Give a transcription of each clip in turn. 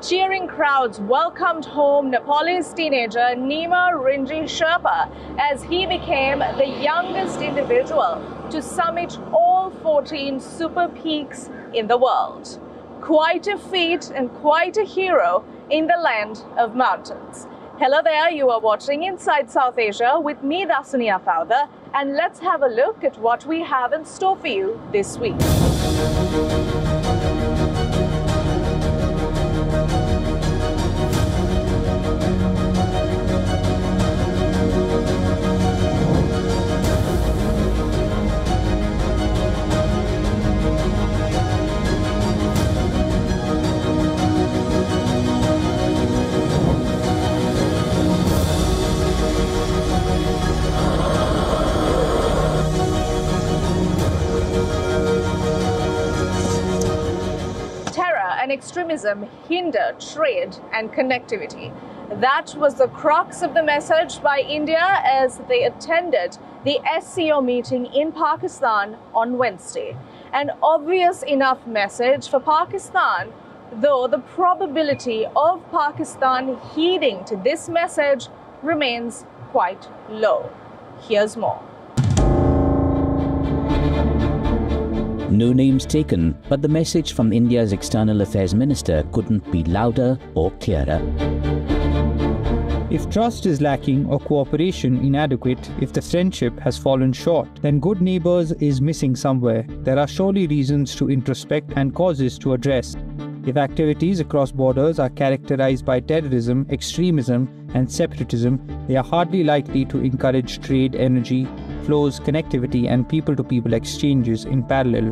Cheering crowds welcomed home Nepalese teenager Nima Rinji Sherpa as he became the youngest individual to summit all 14 super peaks in the world. Quite a feat and quite a hero in the land of mountains. Hello there, you are watching Inside South Asia with me, Dasuniya Fowler, and let's have a look at what we have in store for you this week. Extremism hinder trade and connectivity. That was the crux of the message by India as they attended the SCO meeting in Pakistan on Wednesday. An obvious enough message for Pakistan, though the probability of Pakistan heeding to this message remains quite low. Here's more. No names taken, but the message from India's External Affairs Minister couldn't be louder or clearer. If trust is lacking or cooperation inadequate, if the friendship has fallen short, then good neighbors is missing somewhere. There are surely reasons to introspect and causes to address. If activities across borders are characterized by terrorism, extremism, and separatism, they are hardly likely to encourage trade, energy, flows, connectivity, and people-to-people exchanges in parallel.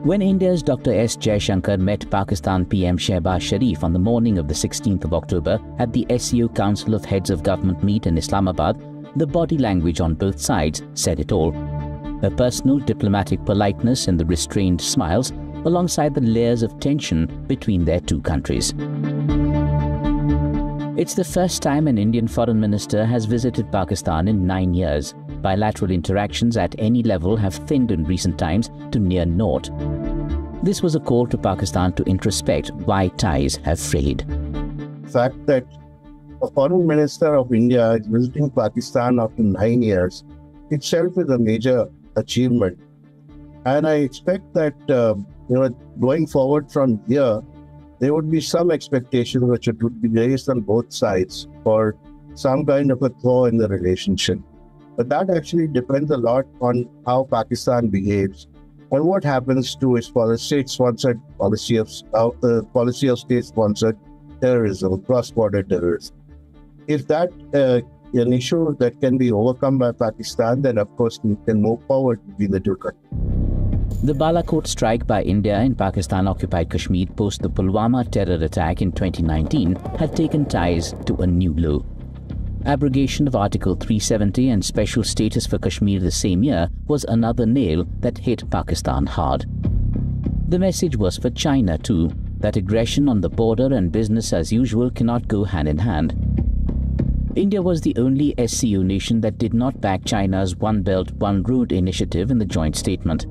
When India's Dr. S. Jaishankar met Pakistan PM Shehbaz Sharif on the morning of the 16th of October at the SCO Council of Heads of Government meet in Islamabad, the body language on both sides said it all. A personal diplomatic politeness and the restrained smiles, alongside the layers of tension between their two countries. It's the first time an Indian foreign minister has visited Pakistan in 9 years. Bilateral interactions at any level have thinned in recent times to near naught. This was a call to Pakistan to introspect why ties have frayed. The fact that a foreign minister of India is visiting Pakistan after 9 years itself is a major achievement. And I expect that going forward from here, there would be some expectation which it would be raised on both sides for some kind of a thaw in the relationship. But that actually depends a lot on how Pakistan behaves and what happens to its state-sponsored policy of state-sponsored terrorism, cross-border terrorism. If that an issue that can be overcome by Pakistan, then of course we can move forward between the two countries. The Balakot strike by India in Pakistan-occupied Kashmir post the Pulwama terror attack in 2019 had taken ties to a new low. Abrogation of Article 370 and special status for Kashmir the same year was another nail that hit Pakistan hard. The message was for China too, that aggression on the border and business as usual cannot go hand in hand. India was the only SCO nation that did not back China's One Belt, One Road initiative in the joint statement.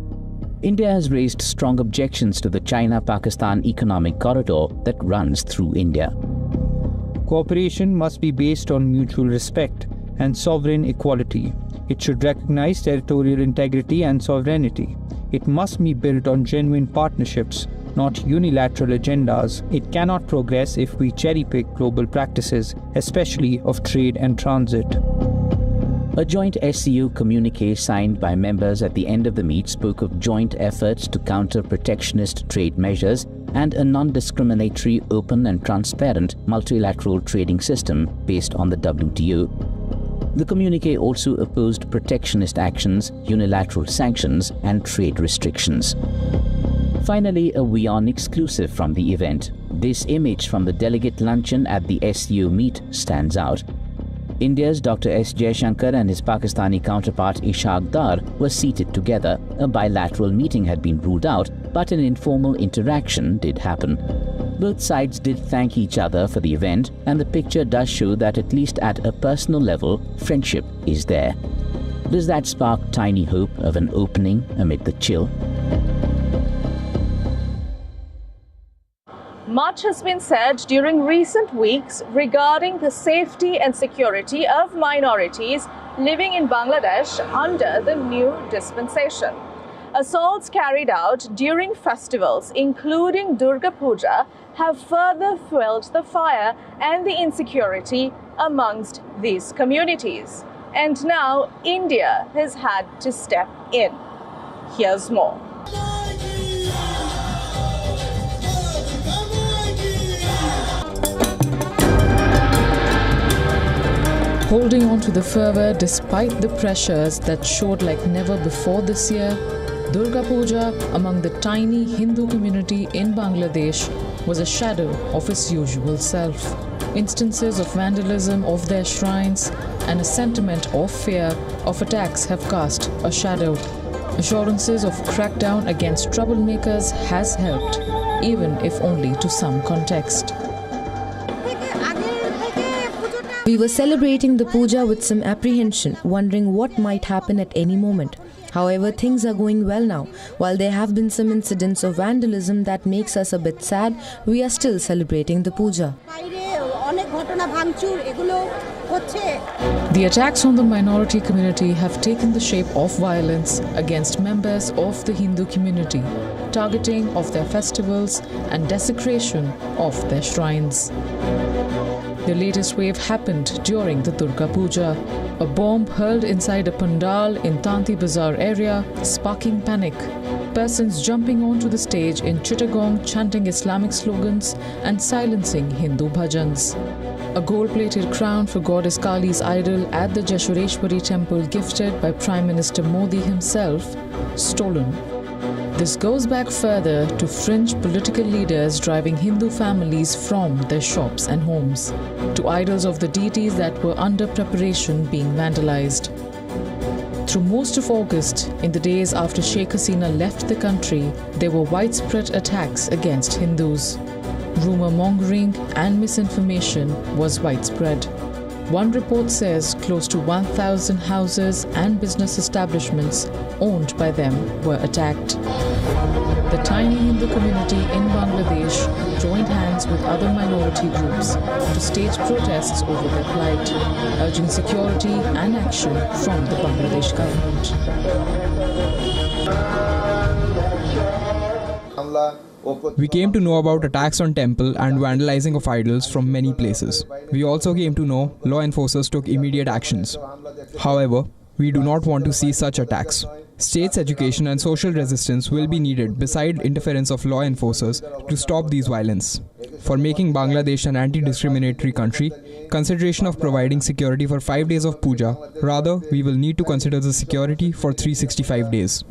India has raised strong objections to the China-Pakistan economic corridor that runs through India. Cooperation must be based on mutual respect and sovereign equality. It should recognize territorial integrity and sovereignty. It must be built on genuine partnerships, not unilateral agendas. It cannot progress if we cherry-pick global practices, especially of trade and transit. A joint SCO communique signed by members at the end of the meet spoke of joint efforts to counter protectionist trade measures and a non-discriminatory, open and transparent multilateral trading system based on the WTO. The communique also opposed protectionist actions, unilateral sanctions and trade restrictions. Finally, a WION exclusive from the event. This image from the delegate luncheon at the SCO meet stands out. India's Dr. S. Jaishankar and his Pakistani counterpart Ishaq Dar were seated together. A bilateral meeting had been ruled out, but an informal interaction did happen. Both sides did thank each other for the event, and the picture does show that at least at a personal level, friendship is there. Does that spark tiny hope of an opening amid the chill? Much has been said during recent weeks regarding the safety and security of minorities living in Bangladesh under the new dispensation. Assaults carried out during festivals, including Durga Puja, have further fueled the fire and the insecurity amongst these communities. And now India has had to step in. Here's more. Holding on to the fervour despite the pressures that showed like never before this year, Durga Puja among the tiny Hindu community in Bangladesh was a shadow of its usual self. Instances of vandalism of their shrines and a sentiment of fear of attacks have cast a shadow. Assurances of crackdown against troublemakers has helped, even if only to some context. We were celebrating the puja with some apprehension, wondering what might happen at any moment. However, things are going well now. While there have been some incidents of vandalism that makes us a bit sad, we are still celebrating the puja. The attacks on the minority community have taken the shape of violence against members of the Hindu community, targeting of their festivals and desecration of their shrines. The latest wave happened during the Durga Puja. A bomb hurled inside a pandal in Tanti Bazaar area, sparking panic. Persons jumping onto the stage in Chittagong chanting Islamic slogans and silencing Hindu bhajans. A gold-plated crown for goddess Kali's idol at the Jaishankar temple gifted by Prime Minister Modi himself, stolen. This goes back further to fringe political leaders driving Hindu families from their shops and homes, to idols of the deities that were under preparation being vandalized. Through most of August, in the days after Sheikh Hasina left the country, there were widespread attacks against Hindus. Rumor mongering and misinformation was widespread. One report says close to 1,000 houses and business establishments owned by them were attacked. The tiny Hindu community in Bangladesh joined hands with other minority groups to stage protests over their plight, urging security and action from the Bangladesh government. We came to know about attacks on temple and vandalizing of idols from many places. We also came to know law enforcers took immediate actions. However, we do not want to see such attacks. States' education and social resistance will be needed beside interference of law enforcers to stop these violence. For making Bangladesh an anti-discriminatory country, consideration of providing security for 5 days of puja, rather we will need to consider the security for 365 days.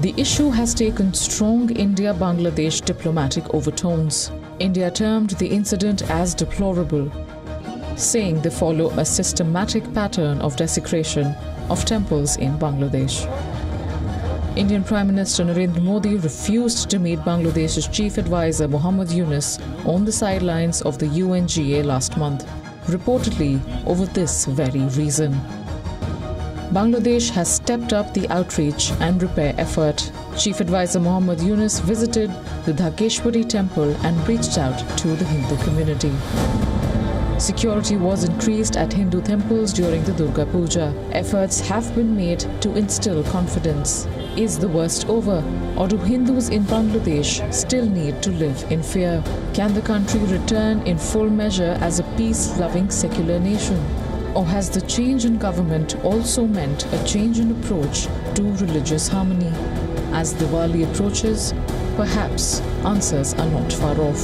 The issue has taken strong India-Bangladesh diplomatic overtones. India termed the incident as deplorable, saying they follow a systematic pattern of desecration of temples in Bangladesh. Indian Prime Minister Narendra Modi refused to meet Bangladesh's chief advisor Muhammad Yunus on the sidelines of the UNGA last month, reportedly over this very reason. Bangladesh has stepped up the outreach and repair effort. Chief Advisor Muhammad Yunus visited the Dhakeshwari temple and reached out to the Hindu community. Security was increased at Hindu temples during the Durga Puja. Efforts have been made to instill confidence. Is the worst over, or do Hindus in Bangladesh still need to live in fear? Can the country return in full measure as a peace-loving secular nation? Or has the change in government also meant a change in approach to religious harmony? As Diwali approaches, perhaps answers are not far off.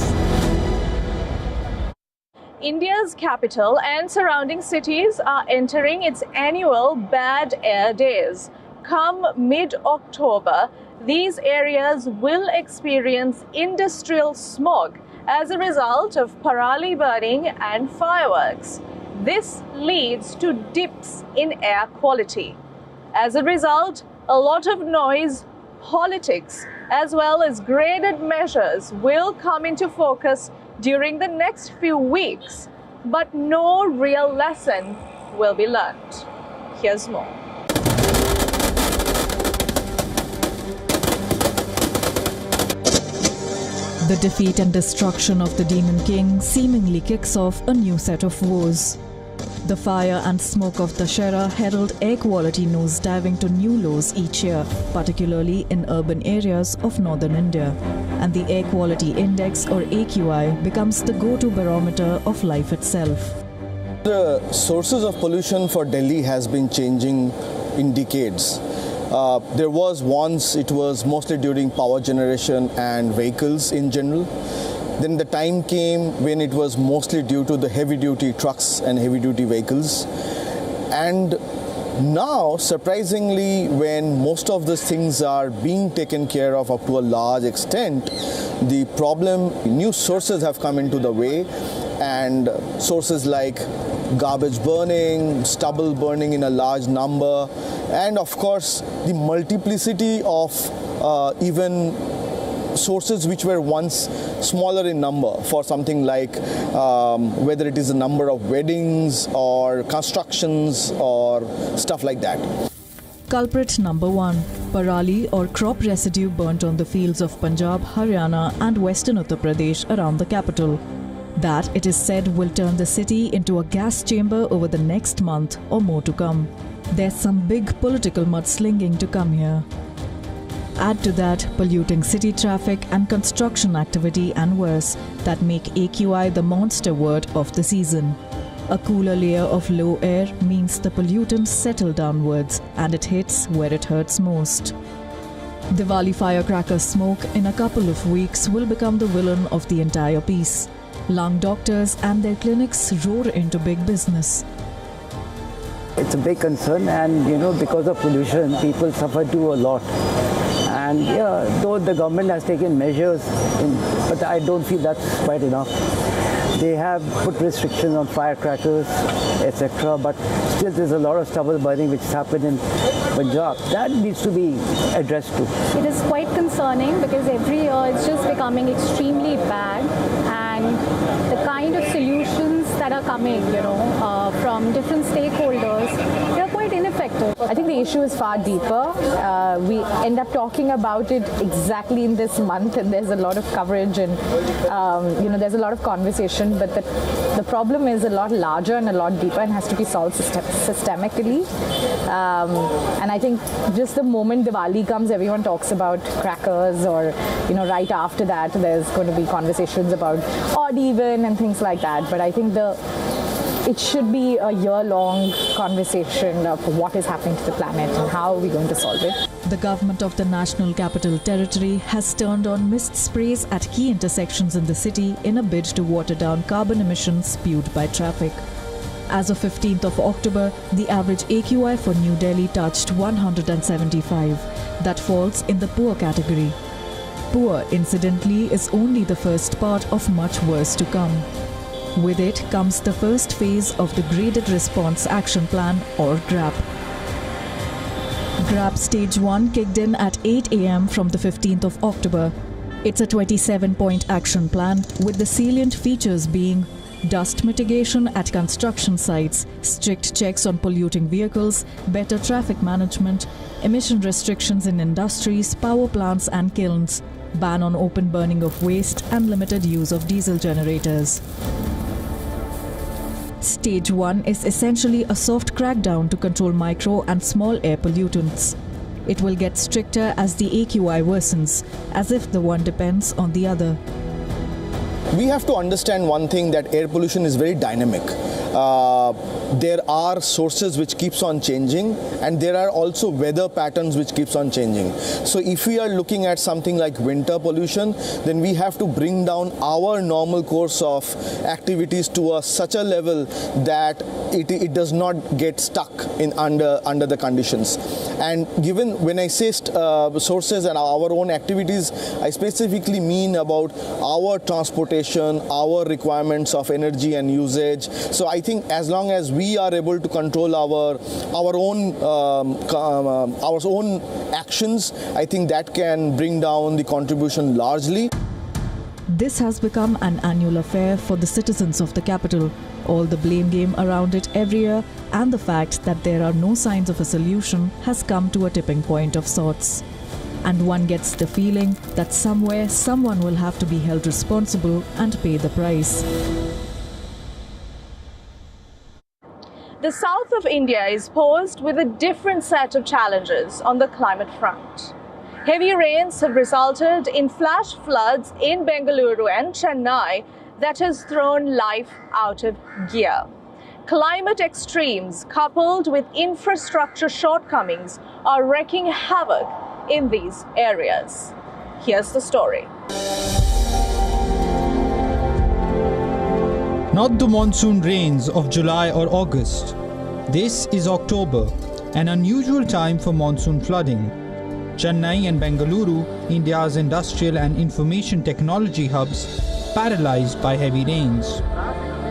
India's capital and surrounding cities are entering its annual bad air days. Come mid-October, these areas will experience industrial smog as a result of parali burning and fireworks. This leads to dips in air quality. As a result, a lot of noise, politics as well as graded measures will come into focus during the next few weeks, but no real lesson will be learnt. Here's more. The defeat and destruction of the Demon King seemingly kicks off a new set of woes. The fire and smoke of Dussehra herald air quality nosediving to new lows each year, particularly in urban areas of northern India. And the Air Quality Index, or AQI, becomes the go-to barometer of life itself. The sources of pollution for Delhi has been changing in decades. There was once, it was mostly during power generation and vehicles in general. Then the time came when it was mostly due to the heavy-duty trucks and heavy-duty vehicles. And now, surprisingly, when most of these things are being taken care of up to a large extent, the problem, new sources have come into the way, and sources like garbage burning, stubble burning in a large number, and of course, the multiplicity of even sources which were once smaller in number for something like whether it is the number of weddings or constructions or stuff like that. Culprit number 1, parali or crop residue burnt on the fields of Punjab, Haryana and western Uttar Pradesh around the capital. That, it is said, will turn the city into a gas chamber over the next month or more to come. There's some big political mudslinging to come here. Add to that polluting city traffic and construction activity and worse that make AQI the monster word of the season. A cooler layer of low air means the pollutants settle downwards and it hits where it hurts most. Diwali firecracker smoke in a couple of weeks will become the villain of the entire piece. Lung doctors and their clinics roar into big business. It's a big concern, and because of pollution, people suffer too a lot. And yeah, though the government has taken measures, but I don't feel that's quite enough. They have put restrictions on firecrackers, etc. But still there's a lot of stubble burning which has happened in Punjab. That needs to be addressed too. It is quite concerning because every year it's just becoming extremely bad, and the kind of solutions that are coming, from different stakeholders, they're quite ineffective. I think the issue is far deeper. We end up talking about it exactly in this month, and there's a lot of coverage and there's a lot of conversation, but the problem is a lot larger and a lot deeper and has to be solved systemically. And I think just the moment Diwali comes, everyone talks about crackers, or right after that there's going to be conversations about odd even and things like that. But I think it should be a year-long conversation of what is happening to the planet and how are we going to solve it. The government of the National Capital Territory has turned on mist sprays at key intersections in the city in a bid to water down carbon emissions spewed by traffic. As of 15th of October, the average AQI for New Delhi touched 175. That falls in the poor category. Poor, incidentally, is only the first part of much worse to come. With it comes the first phase of the Graded Response Action Plan, or GRAP. GRAP Stage 1 kicked in at 8 a.m. from the 15th of October. It's a 27-point action plan with the salient features being dust mitigation at construction sites, strict checks on polluting vehicles, better traffic management, emission restrictions in industries, power plants and kilns, ban on open burning of waste and limited use of diesel generators. Stage 1 is essentially a soft crackdown to control micro and small air pollutants. It will get stricter as the AQI worsens, as if the one depends on the other. We have to understand one thing, that air pollution is very dynamic. There are sources which keeps on changing, and there are also weather patterns which keeps on changing. So if we are looking at something like winter pollution, then we have to bring down our normal course of activities to such a level that it does not get stuck in under the conditions. And given when I say sources and our own activities, I specifically mean about our transportation, our requirements of energy and usage. So I think as long as we are able to control our own actions, I think that can bring down the contribution largely. This has become an annual affair for the citizens of the capital. All the blame game around it every year, and the fact that there are no signs of a solution has come to a tipping point of sorts. And one gets the feeling that somewhere someone will have to be held responsible and pay the price. The south of India is posed with a different set of challenges on the climate front. Heavy rains have resulted in flash floods in Bengaluru and Chennai that has thrown life out of gear. Climate extremes coupled with infrastructure shortcomings are wreaking havoc in these areas. Here's the story. Not the monsoon rains of July or August. This is October, an unusual time for monsoon flooding. Chennai and Bengaluru, India's industrial and information technology hubs, paralyzed by heavy rains.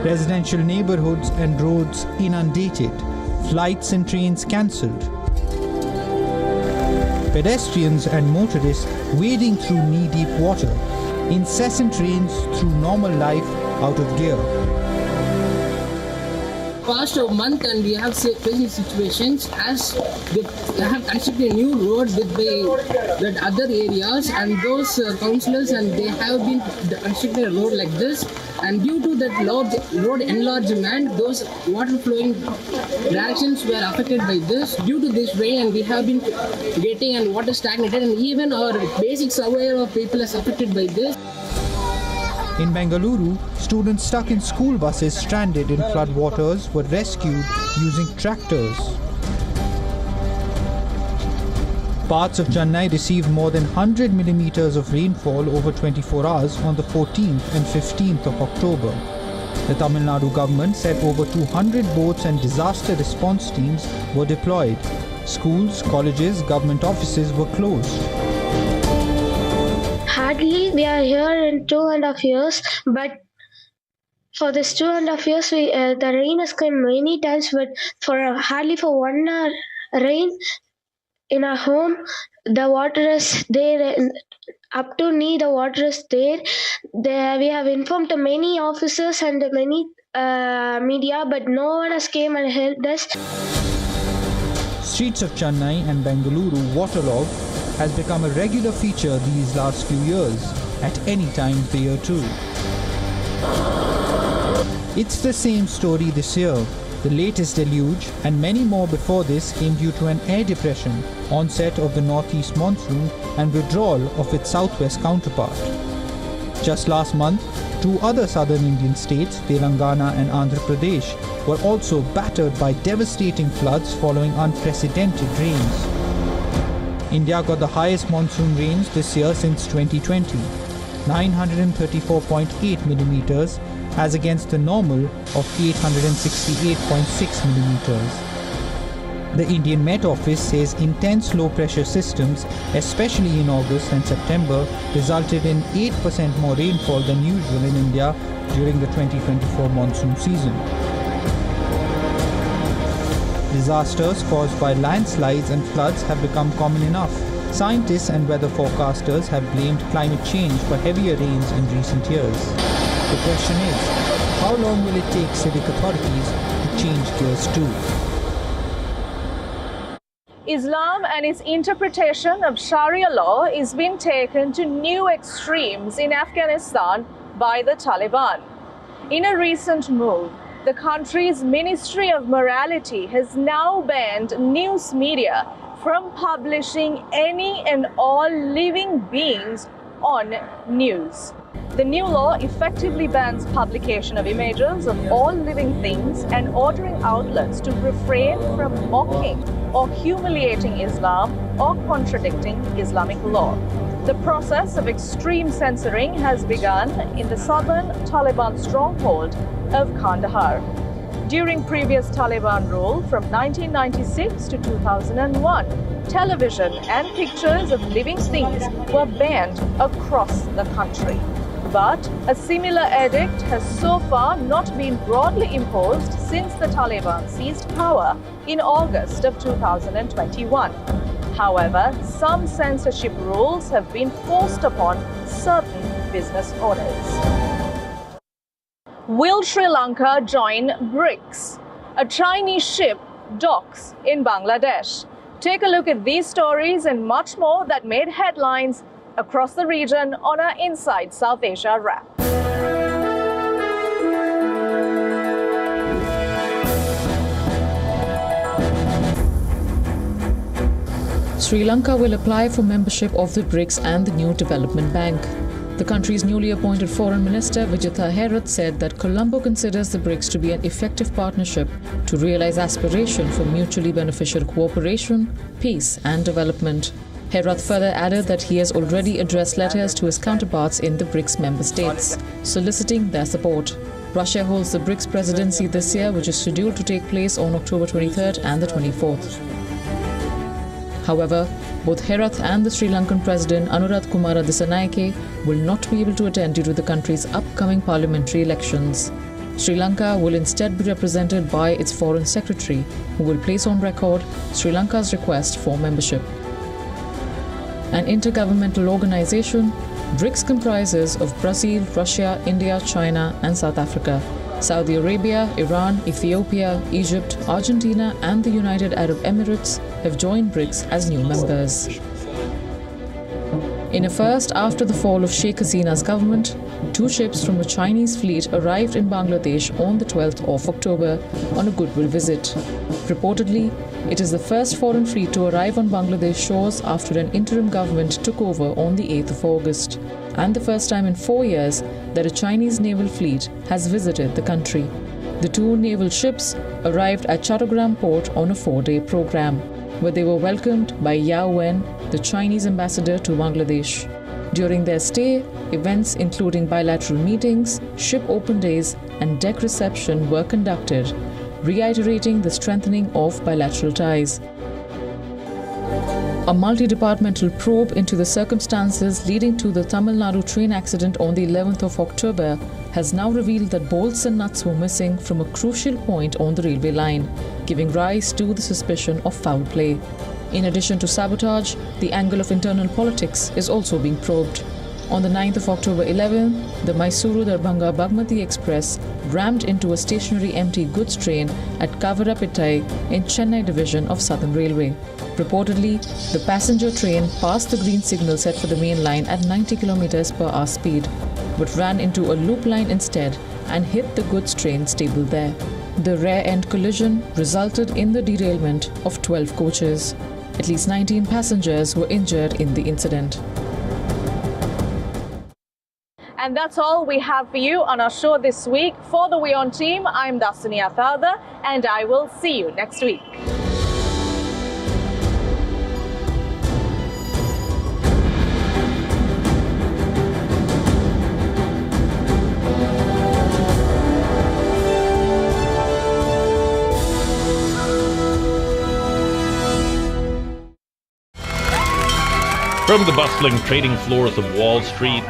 Residential neighborhoods and roads inundated, flights and trains cancelled. Pedestrians and motorists wading through knee-deep water, incessant rains threw normal life out of gear. Past a month and we have facing situations as they have constructed a new road with the other areas, and those councillors and they have been constructing a road like this, and due to that road enlargement, those water flowing directions were affected by this. Due to this rain, and we have been getting and water stagnated, and even our basic survival of people is affected by this. In Bengaluru, students stuck in school buses stranded in floodwaters were rescued using tractors. Parts of Chennai received more than 100 millimeters of rainfall over 24 hours on the 14th and 15th of October. The Tamil Nadu government said over 200 boats and disaster response teams were deployed. Schools, colleges, government offices were closed. Hardly we are here in 2.5 years, but for this 2.5 years, the rain has come many times, but hardly for 1 hour rain in our home, the water is there, up to knee the water is there. We have informed many officers and many media, but no one has came and helped us. Streets of Chennai and Bengaluru waterlogged has become a regular feature these last few years, at any time of the year too. It's the same story this year. The latest deluge and many more before this came due to an air depression, onset of the northeast monsoon and withdrawal of its southwest counterpart. Just last month, two other southern Indian states, Telangana and Andhra Pradesh, were also battered by devastating floods following unprecedented rains. India got the highest monsoon rains this year since 2020, 934.8 millimeters, as against the normal of 868.6 millimeters. The Indian Met Office says intense low-pressure systems, especially in August and September, resulted in 8% more rainfall than usual in India during the 2024 monsoon season. Disasters caused by landslides and floods have become common enough. Scientists and weather forecasters have blamed climate change for heavier rains in recent years. The question is, how long will it take civic authorities to change gears too? Islam and its interpretation of Sharia law is being taken to new extremes in Afghanistan by the Taliban. In a recent move, the country's Ministry of Morality has now banned news media from publishing any and all living beings on news. The new law effectively bans publication of images of all living things and ordering outlets to refrain from mocking or humiliating Islam or contradicting Islamic law. The process of extreme censoring has begun in the southern Taliban stronghold of Kandahar. During previous Taliban rule from 1996 to 2001, television and pictures of living things were banned across the country. But a similar edict has so far not been broadly imposed since the Taliban seized power in August of 2021. However, some censorship rules have been forced upon certain business owners. Will Sri Lanka join BRICS? A Chinese ship docks in Bangladesh. Take a look at these stories and much more that made headlines across the region on our Inside South Asia wrap. Sri Lanka will apply for membership of the BRICS and the New Development Bank. The country's newly appointed Foreign Minister Vijitha Herath said that Colombo considers the BRICS to be an effective partnership to realize aspiration for mutually beneficial cooperation, peace and development. Herath further added that he has already addressed letters to his counterparts in the BRICS member states, soliciting their support. Russia holds the BRICS presidency this year, which is scheduled to take place on October 23rd and the 24th. However, both Herath and the Sri Lankan President Anuradh Kumara Dissanayake will not be able to attend due to the country's upcoming parliamentary elections. Sri Lanka will instead be represented by its Foreign Secretary, who will place on record Sri Lanka's request for membership. An intergovernmental organization, BRICS comprises of Brazil, Russia, India, China and South Africa. Saudi Arabia, Iran, Ethiopia, Egypt, Argentina and the United Arab Emirates have joined BRICS as new members. In a first after the fall of Sheikh Hasina's government, 2 ships from a Chinese fleet arrived in Bangladesh on the 12th of October on a goodwill visit. Reportedly, it is the first foreign fleet to arrive on Bangladesh shores after an interim government took over on the 8th of August, and the first time in 4 years that a Chinese naval fleet has visited the country. The 2 naval ships arrived at Chattogram port on a 4-day program, where they were welcomed by Yao Wen, the Chinese ambassador to Bangladesh. During their stay, events including bilateral meetings, ship open days and deck reception were conducted, reiterating the strengthening of bilateral ties. A multi-departmental probe into the circumstances leading to the Tamil Nadu train accident on the 11th of October has now revealed that bolts and nuts were missing from a crucial point on the railway line, giving rise to the suspicion of foul play. In addition to sabotage, the angle of internal politics is also being probed. On the 9th of October 11, the Mysuru-Darbhanga Bagmati Express rammed into a stationary empty goods train at Kavarapettai in Chennai division of Southern Railway. Reportedly, the passenger train passed the green signal set for the main line at 90 km per hour speed, but ran into a loop line instead and hit the goods train stabled there. The rear-end collision resulted in the derailment of 12 coaches. At least 19 passengers were injured in the incident. And that's all we have for you on our show this week. For the WION team, I'm Dasuni Athada, and I will see you next week. From the bustling trading floors of Wall Street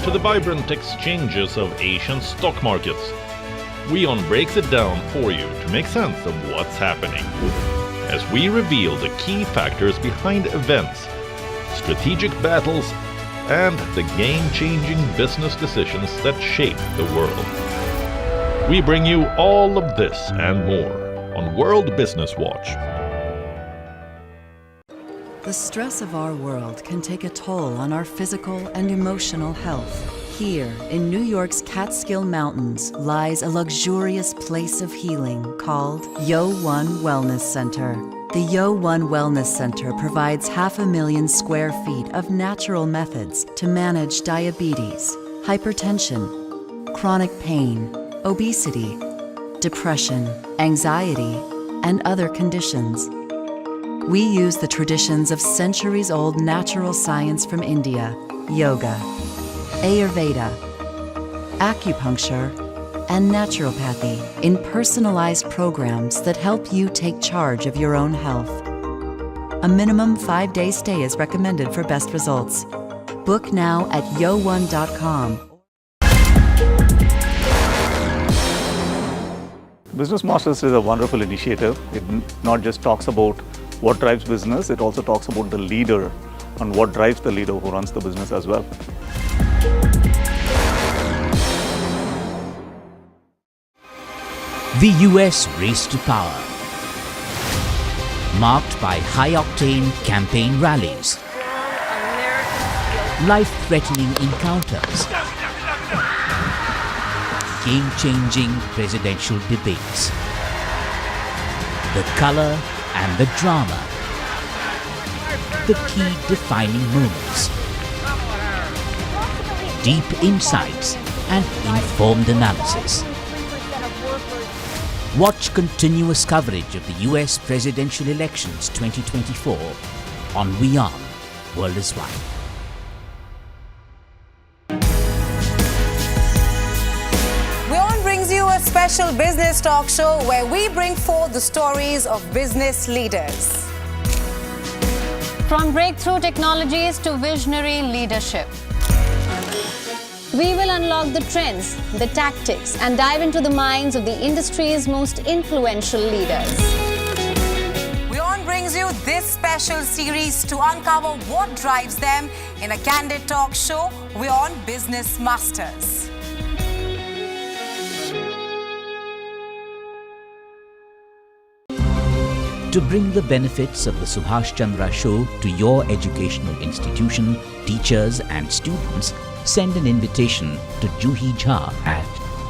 to the vibrant exchanges of Asian stock markets, WION breaks it down for you to make sense of what's happening, as we reveal the key factors behind events, strategic battles, and the game-changing business decisions that shape the world. We bring you all of this and more on World Business Watch. The stress of our world can take a toll on our physical and emotional health. Here, in New York's Catskill Mountains, lies a luxurious place of healing called WION Wellness Center. The WION Wellness Center provides 500,000 square feet of natural methods to manage diabetes, hypertension, chronic pain, obesity, depression, anxiety, and other conditions. We use the traditions of centuries-old natural science from India, yoga, Ayurveda, acupuncture, and naturopathy in personalized programs that help you take charge of your own health. A minimum 5-day stay is recommended for best results. Book now at yowon.com Business Masters is a wonderful initiative. It not just talks about what drives business, it also talks about the leader and what drives the leader who runs the business as well. The US race to power, marked by high-octane campaign rallies, life-threatening encounters, game-changing presidential debates, the color and the drama, the key defining moments, deep insights and informed analysis. Watch continuous coverage of the US presidential elections 2024 on WION World is One. WION brings you a special business talk show where we bring forth the stories of business leaders. From breakthrough technologies to visionary leadership, we will unlock the trends, the tactics, and dive into the minds of the industry's most influential leaders. WION brings you this special series to uncover what drives them in a candid talk show, WION Business Masters. To bring the benefits of the Subhash Chandra Show to your educational institution, teachers and students, send an invitation to Juhi Jha at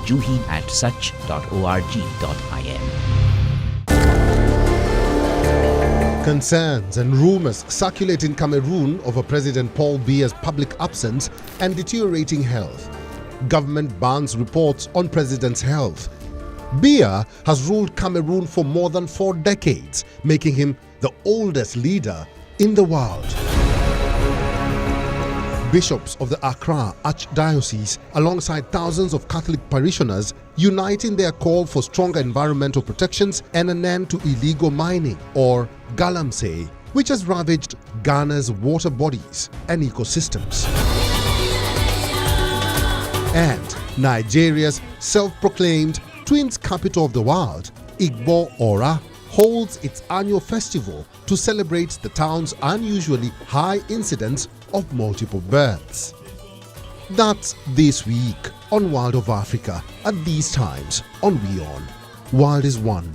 juhi@such.org.in. Concerns and rumors circulate in Cameroon over President Paul Biya's public absence and deteriorating health. Government bans reports on president's health. Biya has ruled Cameroon for more than 4 decades, making him the oldest leader in the world. Bishops of the Accra Archdiocese, alongside thousands of Catholic parishioners, unite in their call for stronger environmental protections and an end to illegal mining, or galamsey, which has ravaged Ghana's water bodies and ecosystems. And Nigeria's self-proclaimed twins capital of the world, Igbo Ora, holds its annual festival to celebrate the town's unusually high incidence of multiple births. That's this week on World of Africa at these times on WION. World is One.